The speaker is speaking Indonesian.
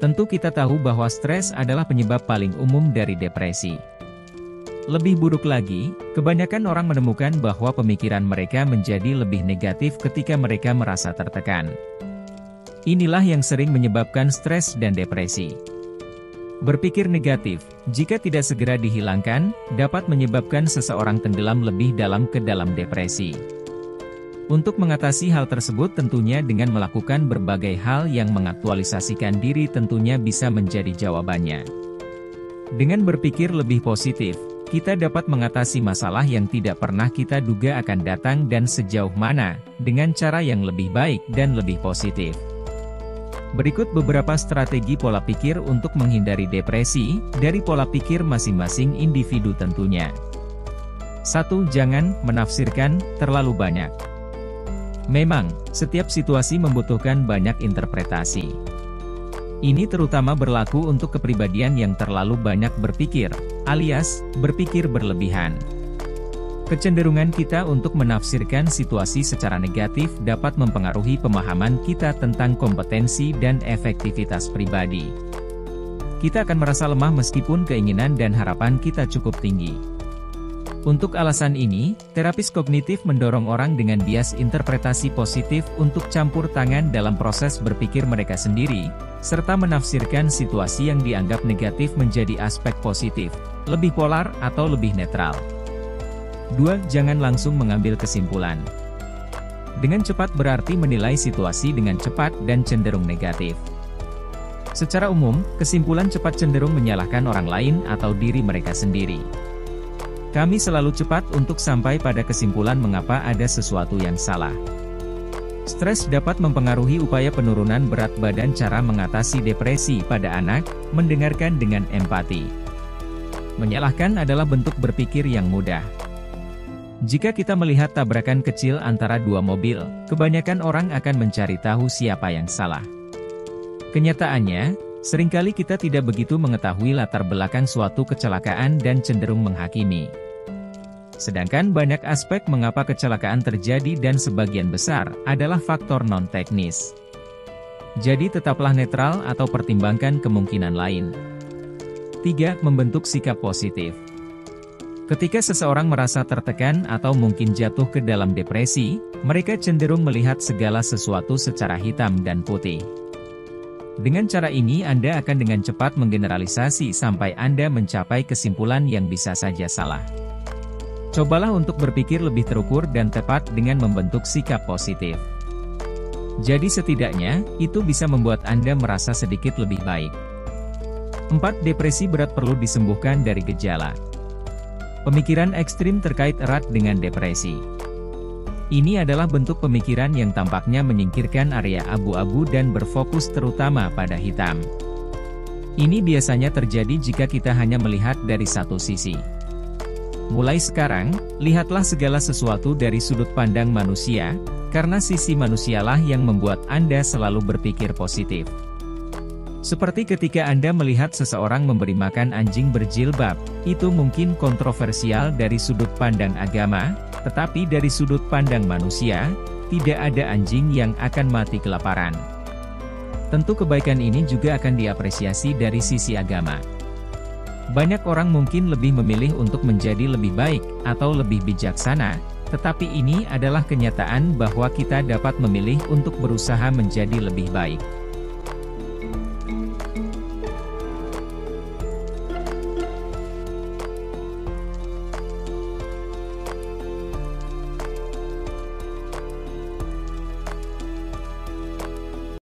Tentu kita tahu bahwa stres adalah penyebab paling umum dari depresi. Lebih buruk lagi, kebanyakan orang menemukan bahwa pemikiran mereka menjadi lebih negatif ketika mereka merasa tertekan. Inilah yang sering menyebabkan stres dan depresi. Berpikir negatif, jika tidak segera dihilangkan, dapat menyebabkan seseorang tenggelam lebih dalam ke dalam depresi. Untuk mengatasi hal tersebut tentunya dengan melakukan berbagai hal yang mengaktualisasikan diri tentunya bisa menjadi jawabannya. Dengan berpikir lebih positif, kita dapat mengatasi masalah yang tidak pernah kita duga akan datang dan sejauh mana, dengan cara yang lebih baik dan lebih positif. Berikut beberapa strategi pola pikir untuk menghindari depresi, dari pola pikir masing-masing individu tentunya. 1. Jangan menafsirkan terlalu banyak. Memang, setiap situasi membutuhkan banyak interpretasi. Ini terutama berlaku untuk kepribadian yang terlalu banyak berpikir, alias, berpikir berlebihan. Kecenderungan kita untuk menafsirkan situasi secara negatif dapat mempengaruhi pemahaman kita tentang kompetensi dan efektivitas pribadi. Kita akan merasa lemah meskipun keinginan dan harapan kita cukup tinggi. Untuk alasan ini, terapis kognitif mendorong orang dengan bias interpretasi positif untuk campur tangan dalam proses berpikir mereka sendiri, serta menafsirkan situasi yang dianggap negatif menjadi aspek positif, lebih polar atau lebih netral. 2. Jangan langsung mengambil kesimpulan. Dengan cepat berarti menilai situasi dengan cepat dan cenderung negatif. Secara umum, kesimpulan cepat cenderung menyalahkan orang lain atau diri mereka sendiri. Kami selalu cepat untuk sampai pada kesimpulan mengapa ada sesuatu yang salah. Stres dapat mempengaruhi upaya penurunan berat badan. Cara mengatasi depresi pada anak, mendengarkan dengan empati. Menyalahkan adalah bentuk berpikir yang mudah. Jika kita melihat tabrakan kecil antara dua mobil, kebanyakan orang akan mencari tahu siapa yang salah. Kenyataannya, seringkali kita tidak begitu mengetahui latar belakang suatu kecelakaan dan cenderung menghakimi. Sedangkan banyak aspek mengapa kecelakaan terjadi dan sebagian besar adalah faktor non-teknis. Jadi tetaplah netral atau pertimbangkan kemungkinan lain. 3. Membentuk sikap positif. Ketika seseorang merasa tertekan atau mungkin jatuh ke dalam depresi, mereka cenderung melihat segala sesuatu secara hitam dan putih. Dengan cara ini Anda akan dengan cepat menggeneralisasi sampai Anda mencapai kesimpulan yang bisa saja salah. Cobalah untuk berpikir lebih terukur dan tepat dengan membentuk sikap positif. Jadi setidaknya, itu bisa membuat Anda merasa sedikit lebih baik. 4. Depresi berat perlu disembuhkan dari gejala. Pemikiran ekstrim terkait erat dengan depresi. Ini adalah bentuk pemikiran yang tampaknya menyingkirkan area abu-abu dan berfokus terutama pada hitam. Ini biasanya terjadi jika kita hanya melihat dari satu sisi. Mulai sekarang, lihatlah segala sesuatu dari sudut pandang manusia, karena sisi manusialah yang membuat Anda selalu berpikir positif. Seperti ketika Anda melihat seseorang memberi makan anjing berjilbab, itu mungkin kontroversial dari sudut pandang agama, tetapi dari sudut pandang manusia, tidak ada anjing yang akan mati kelaparan. Tentu kebaikan ini juga akan diapresiasi dari sisi agama. Banyak orang mungkin lebih memilih untuk menjadi lebih baik, atau lebih bijaksana, tetapi ini adalah kenyataan bahwa kita dapat memilih untuk berusaha menjadi lebih baik.